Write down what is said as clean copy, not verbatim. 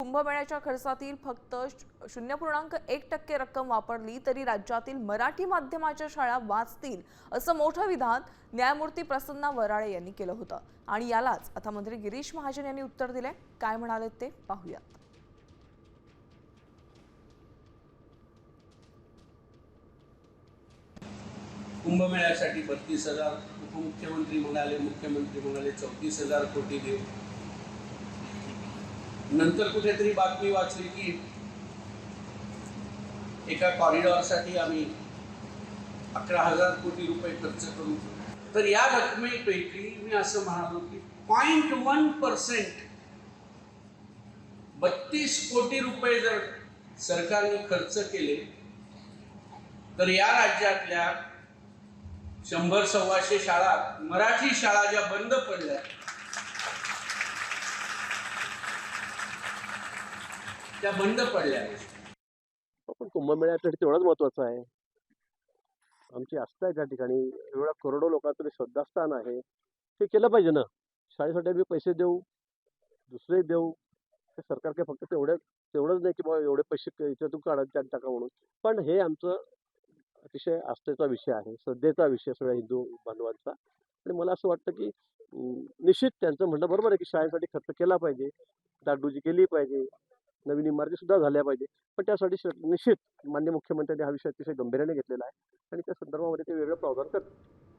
कुंभमेळ्याच्या खर्चातील फक्त 0.1% रक्कम वापरली तरी राज्यातील मराठी माध्यमाच्या शाळा वाचतील असं मोठं विधान न्यायमूर्ती प्रसन्ना वराळे यांनी केलं होतं। आणि यालाच आता मंत्री गिरीश महाजन यांनी उत्तर दिले। काय म्हणाले ते पाहूयात। कुंभमेळ्यासाठी 32,000, उपमुख्यमंत्री म्हणाले, मुख्यमंत्री म्हणाले 34,000 कोटी देऊ। नंतर कुठेतरी बातमी वाचली की एका कॉरिडॉरसाठी आम्ही 11,000 कोटी रुपये खर्च करू। तर या रकमेपैकी मी असं म्हणालो की 0.1% 32 कोटी रुपये जर सरकारने खर्च केले तर या राज्यातल्या 100-125 शाळा, मराठी शाळा ज्या बंद पडल्या त्या बंद पडल्या। पण कुंभमेळ्यासाठी तेवढंच महत्वाचं आहे। आमची आस्था आहे त्या ठिकाणी, एवढ्या करोडो लोकांचं श्रद्धास्थान आहे, ते केलं पाहिजे ना। शाळेसाठी आम्ही पैसे देऊ, दुसरे देऊ, ते सरकार काय फक्त तेवढंच नाही की बाबा एवढे पैसे याच्यातून काढा टाका म्हणून। पण हे आमचं अतिशय आस्थेचा विषय आहे, श्रद्धेचा विषय सगळ्या हिंदू बांधवांचा। आणि मला असं वाटतं की निश्चित त्यांचं म्हणणं बरोबर आहे की शाळेसाठी खर्च केला पाहिजे, डागडुजी केली पाहिजे, नवीन इमारती सुद्धा झाल्या पाहिजे। पण त्यासाठी निश्चित माननीय मुख्यमंत्र्यांनी हा विषय अतिशय गंभीर्याने घेतलेला आहे आणि त्या संदर्भामध्ये ते वेगळं प्रावधान करतात।